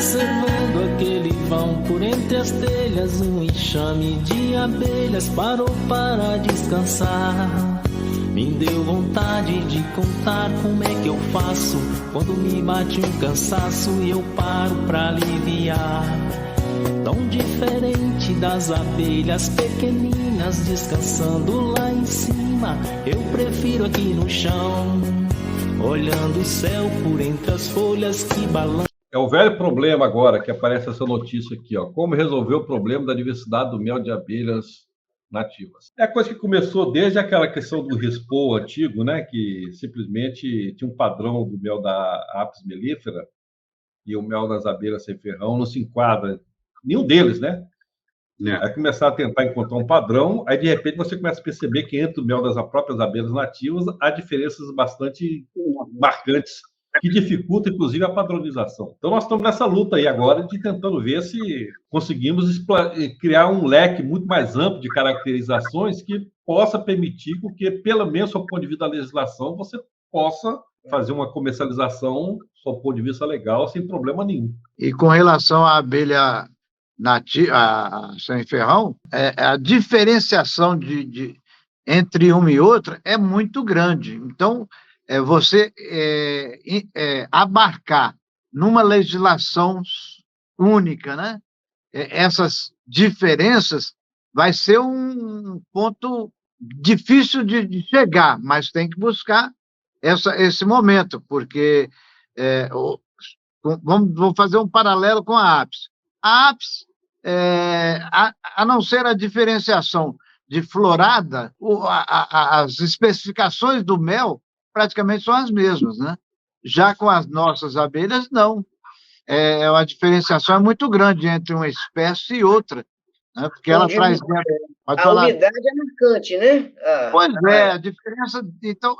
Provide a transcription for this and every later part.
observando aquele vão por entre as telhas, um enxame de abelhas parou para descansar. Me deu vontade de contar como é que eu faço quando me bate um cansaço e eu paro pra aliviar. Tão diferente das abelhas pequeninas descansando lá em cima, eu prefiro aqui no chão, olhando o céu por entre as folhas que balançam. É o velho problema agora que aparece essa notícia aqui, ó. Como resolver o problema da diversidade do mel de abelhas nativas. É a coisa que começou desde aquela questão do Respo antigo, né? Que simplesmente tinha um padrão do mel da Apis mellifera e o mel das abelhas sem ferrão não se enquadra. Nenhum deles, né? Aí começaram a tentar encontrar um padrão, aí de repente você começa a perceber que entre o mel das próprias abelhas nativas há diferenças bastante marcantes que dificulta, inclusive, a padronização. Então, nós estamos nessa luta aí agora de tentando ver se conseguimos criar um leque muito mais amplo de caracterizações que possa permitir que, pelo menos, do ponto de vista da legislação, você possa fazer uma comercialização, do ponto de vista legal, sem problema nenhum. E com relação à abelha nativa, a sem ferrão, a diferenciação entre uma e outra é muito grande. Então, você abarcar numa legislação única, né? Essas diferenças vai ser um ponto difícil de chegar, mas tem que buscar esse momento, porque vamos fazer um paralelo com a Apis. A Apis, a não ser a diferenciação de florada, as especificações do mel praticamente são as mesmas, né? Já com as nossas abelhas, não. A diferenciação é muito grande entre uma espécie e outra, né? Porque ela traz... A umidade é marcante, né? Pois é, a diferença... Então,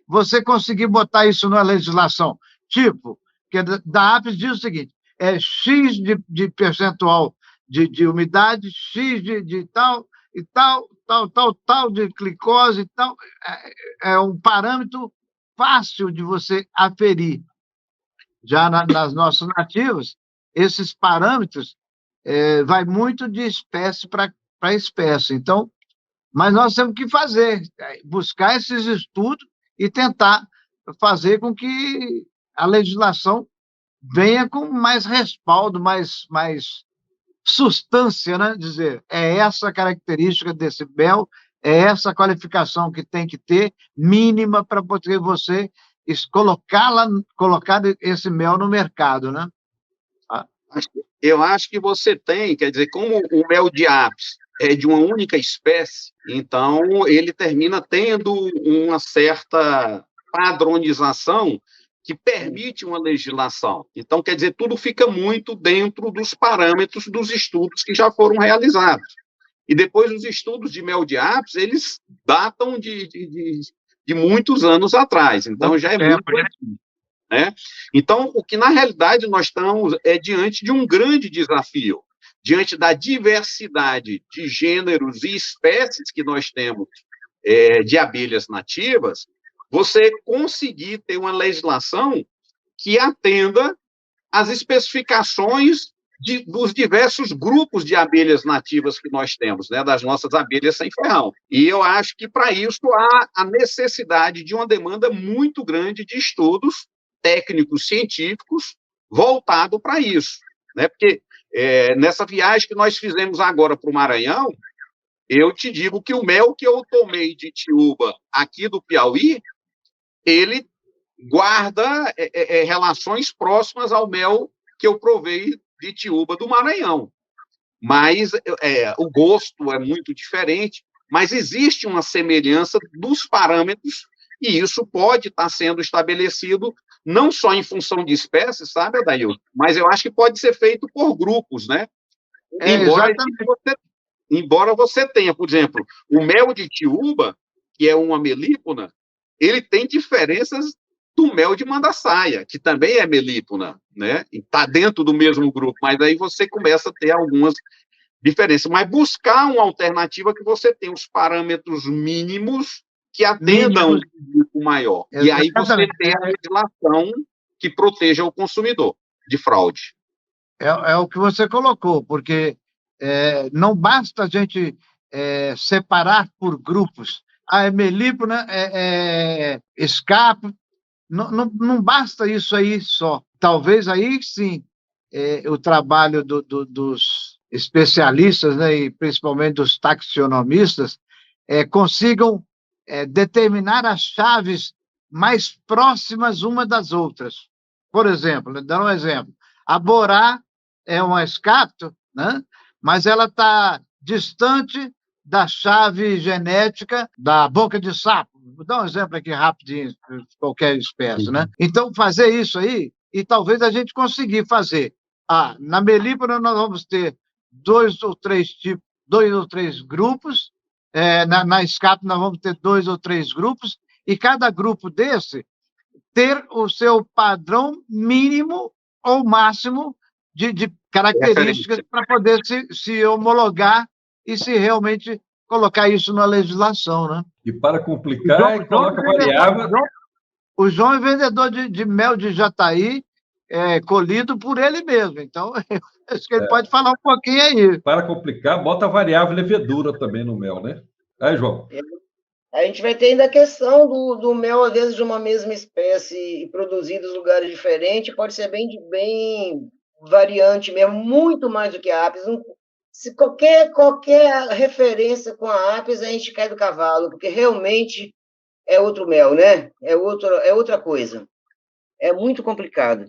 você conseguir botar isso na legislação, tipo, que da Apis diz o seguinte, X de percentual de umidade, X de tal, e tal de glicose e tal, é um parâmetro fácil de você aferir. Já nas nossas nativas, esses parâmetros vai muito de espécie para espécie. Então, mas nós temos que fazer, buscar esses estudos e tentar fazer com que a legislação venha com mais respaldo, mais substância, né? Dizer, essa a característica desse mel, essa a qualificação que tem que ter, mínima, para poder você colocar esse mel no mercado, né? Eu acho que você tem, quer dizer, como o mel de Apis é de uma única espécie, então ele termina tendo uma certa padronização que permite uma legislação. Então, quer dizer, tudo fica muito dentro dos parâmetros dos estudos que já foram realizados. E depois os estudos de mel de Apis, eles datam de muitos anos atrás, então já é muito antigo, né? Então, o que na realidade nós estamos diante de um grande desafio, diante da diversidade de gêneros e espécies que nós temos de abelhas nativas, você conseguir ter uma legislação que atenda às especificações dos diversos grupos de abelhas nativas que nós temos, né, das nossas abelhas sem ferrão. E eu acho que, para isso, há a necessidade de uma demanda muito grande de estudos técnicos, científicos, voltado para isso, né? Porque nessa viagem que nós fizemos agora para o Maranhão, eu te digo que o mel que eu tomei de Itiúba, aqui do Piauí, ele guarda relações próximas ao mel que eu provei de Itiúba do Maranhão. Mas o gosto é muito diferente, mas existe uma semelhança dos parâmetros, e isso pode estar sendo estabelecido não só em função de espécies, sabe, Adailton? Mas eu acho que pode ser feito por grupos, né? Embora você tenha, por exemplo, o mel de Itiúba, que é uma melípona, ele tem diferenças do mel de Mandaçaia, que também é melípona, né? Está dentro do mesmo grupo, mas aí você começa a ter algumas diferenças. Mas buscar uma alternativa que você tenha os parâmetros mínimos que atendam o público maior. E aí você tem a legislação que proteja o consumidor de fraude. É o que você colocou, porque não basta a gente separar por grupos. É melípona, escape, não basta isso aí só. Talvez aí sim o trabalho dos especialistas, né, e principalmente dos taxonomistas, consigam determinar as chaves mais próximas uma das outras. Por exemplo, dando um exemplo, a borá é uma escapto, né, mas ela está distante da chave genética da boca de sapo. Vou dar um exemplo aqui rapidinho, de qualquer espécie, né? Então, fazer isso aí, e talvez a gente conseguir fazer. Na melípona nós vamos ter 2 ou 3 tipos, 2 ou 3 grupos, na escape nós vamos ter 2 ou 3 grupos, e cada grupo desse ter o seu padrão mínimo ou máximo de características para poder se homologar e se realmente colocar isso na legislação, né? E para complicar, coloca variável. O João é vendedor de mel de jataí, colhido por ele mesmo. Então, acho que ele pode falar um pouquinho aí. Para complicar, bota a variável levedura também no mel, né? Aí, João. A gente vai ter ainda a questão do mel, às vezes, de uma mesma espécie e produzido em lugares diferentes, pode ser bem variante mesmo, muito mais do que a apis. Se qualquer referência com a apis, a gente cai do cavalo, porque realmente é outro mel, né? É outra coisa. É muito complicado.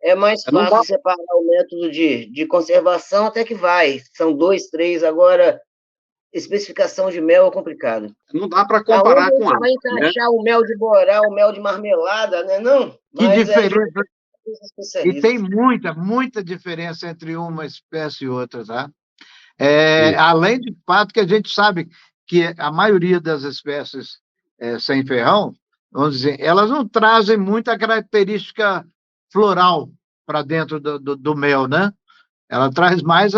É mais fácil separar o método de conservação, até que vai. São 2, 3, agora especificação de mel é complicado. Não dá para comparar com a vai encaixar, né? O mel de borá, o mel de marmelada, né? Não. Que diferença. E tem muita diferença entre uma espécie e outra, tá? Além do fato que a gente sabe que a maioria das espécies sem ferrão, vamos dizer, elas não trazem muita característica floral para dentro do mel, né? Ela traz mais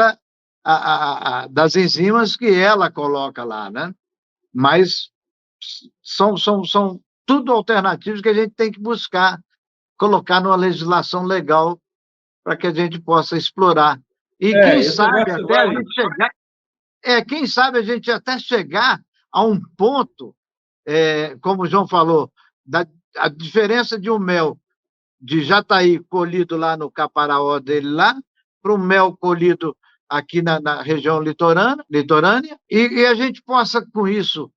das enzimas que ela coloca lá, né? Mas são tudo alternativas que a gente tem que buscar colocar numa legislação legal para que a gente possa explorar. E quem sabe até a gente chegar... quem sabe a gente até chegar a um ponto, como o João falou, a diferença de um mel de jataí colhido lá no caparaó dele lá, para um mel colhido aqui na região litorânea, e a gente possa, com isso,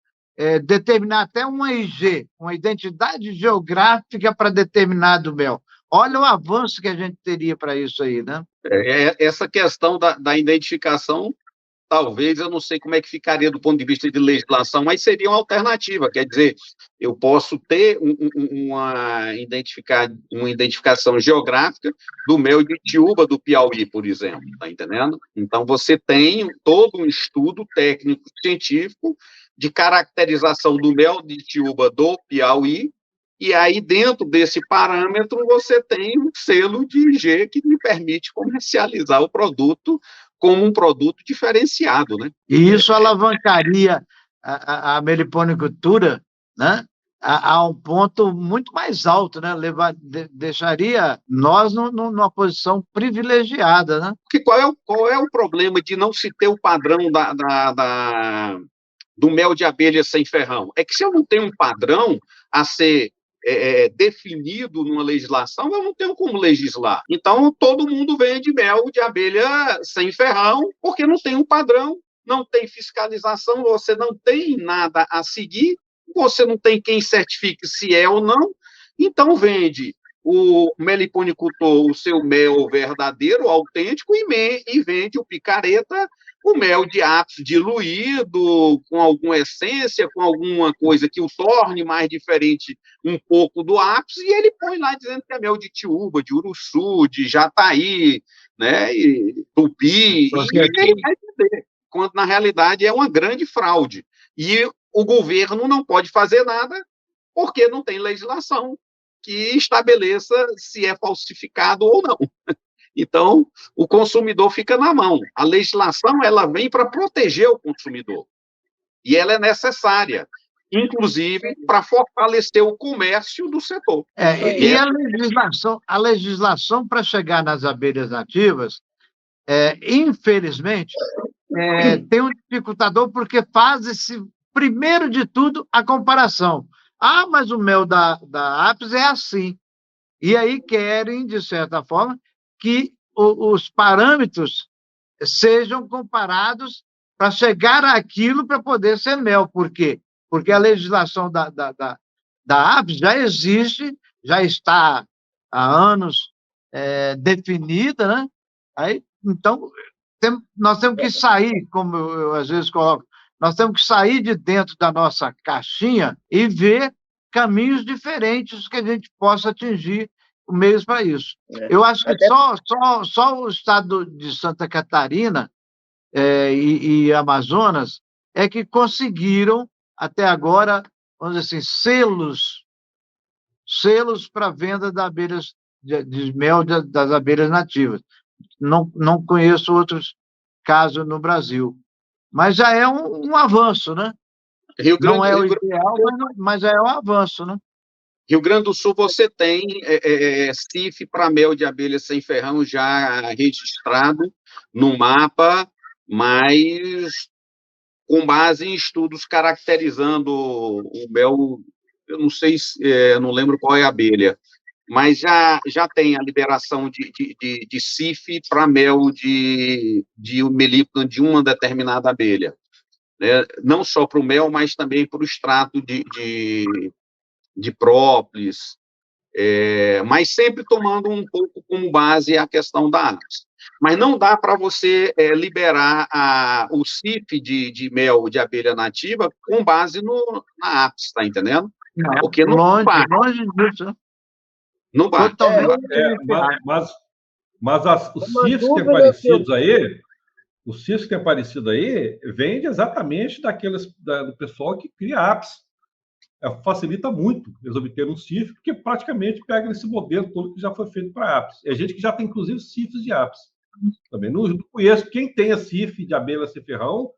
determinar até uma IG, uma identidade geográfica para determinado mel. Olha o avanço que a gente teria para isso aí, né? Essa questão da identificação, talvez, eu não sei como é que ficaria do ponto de vista de legislação, mas seria uma alternativa, quer dizer, eu posso ter uma identificação geográfica do mel de Itiúba do Piauí, por exemplo, tá entendendo? Então, você tem todo um estudo técnico científico de caracterização do mel de Itiúba do Piauí, e aí, dentro desse parâmetro, você tem um selo de IG que me permite comercializar o produto como um produto diferenciado, né? E isso alavancaria a meliponicultura, né, a um ponto muito mais alto, né? Deixaria nós numa posição privilegiada, né? Porque qual é o problema de não se ter o padrão do mel de abelha sem ferrão? É que se eu não tenho um padrão a ser definido numa legislação, eu não tenho como legislar. Então, todo mundo vende mel de abelha sem ferrão, porque não tem um padrão, não tem fiscalização, você não tem nada a seguir, você não tem quem certifique se é ou não, então vende o meliponicultor o seu mel verdadeiro, autêntico, e vende o picareta, o mel de apis diluído, com alguma essência, com alguma coisa que o torne mais diferente um pouco do apis, e ele põe lá dizendo que é mel de Itiúba, de Uruçu, de Jataí, né, e Tupi, e ele vai vender, quando na realidade é uma grande fraude. E o governo não pode fazer nada porque não tem legislação que estabeleça se é falsificado ou não. Então, o consumidor fica na mão. A legislação, ela vem para proteger o consumidor. E ela é necessária, inclusive, para fortalecer o comércio do setor. E a legislação para chegar nas abelhas nativas, infelizmente, tem um dificultador porque faz primeiro de tudo, a comparação. Ah, mas o mel da Apis é assim. E aí querem, de certa forma, que os parâmetros sejam comparados para chegar àquilo para poder ser mel. Por quê? Porque a legislação da Apis já existe, já está há anos definida, né? Aí, então, nós temos que sair, como eu às vezes coloco, nós temos que sair de dentro da nossa caixinha e ver caminhos diferentes que a gente possa atingir meios para isso. Eu acho que só o estado de Santa Catarina e Amazonas é que conseguiram, até agora, vamos dizer assim, selos para venda de mel das abelhas nativas. Não conheço outros casos no Brasil. Mas já é um avanço, né? Não é o ideal, mas já é um avanço, né? Rio Grande do Sul, você tem CIF para mel de abelha sem ferrão já registrado no mapa, mas com base em estudos caracterizando o mel, eu não sei, não lembro qual é a abelha, mas já tem a liberação de CIF para mel de melípona de uma determinada abelha, né? Não só para o mel, mas também para o extrato de própolis, mas sempre tomando um pouco como base a questão da Apis. Mas não dá para você liberar o CIF de mel de abelha nativa com base na Apis, está entendendo? Porque não bate. Longe disso, né? Não bate. Mas os CIFs que aparecidos aí, os CIFs que aparecidos aí, vem exatamente do pessoal que cria Apis. Facilita muito eles obterem um CIF, porque praticamente pega esse modelo todo que já foi feito para Apis. É gente que já tem, inclusive, CIFs de Apis. Também não conheço quem tem a CIF de abelha sem ferrão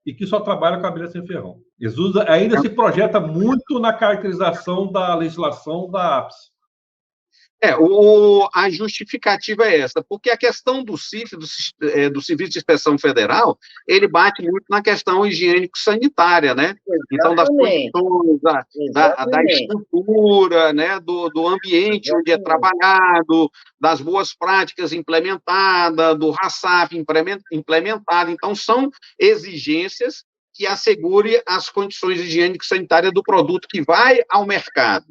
e que só trabalha com abelha sem ferrão. Eles ainda se projeta muito na caracterização da legislação da Apis. A justificativa é essa, porque a questão do CIF, do Serviço de Inspeção Federal, ele bate muito na questão higiênico-sanitária, né? Então, das condições, da estrutura, né? Do ambiente onde é trabalhado, das boas práticas implementadas, do RASAP implementado. Então, são exigências que assegurem as condições higiênico-sanitárias do produto que vai ao mercado,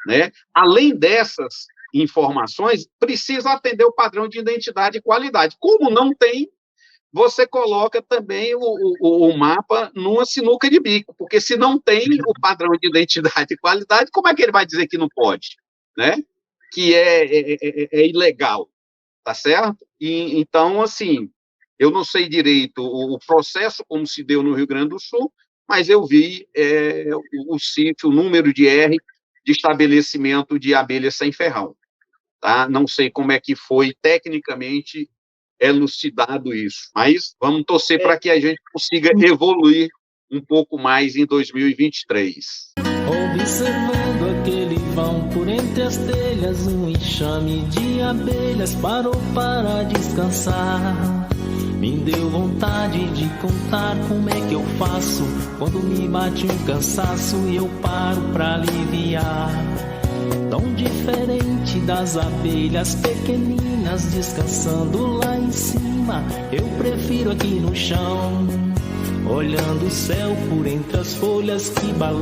né? Além dessas informações, precisa atender o padrão de identidade e qualidade. Como não tem, você coloca também o mapa numa sinuca de bico, porque se não tem o padrão de identidade e qualidade, como é que ele vai dizer que não pode, né? Que é ilegal, tá certo? E, então, assim, eu não sei direito o processo como se deu no Rio Grande do Sul, mas eu vi o CIF, o número de R de estabelecimento de abelhas sem ferrão. Tá? Não sei como é que foi tecnicamente elucidado isso, mas vamos torcer para que a gente consiga evoluir um pouco mais em 2023. Observando aquele vão por entre as telhas, um enxame de abelhas parou para descansar. Me deu vontade de contar como é que eu faço quando me bate um cansaço e eu paro para aliviar. Tão diferente das abelhas pequeninas descansando lá em cima, eu prefiro aqui no chão, olhando o céu por entre as folhas que balançam.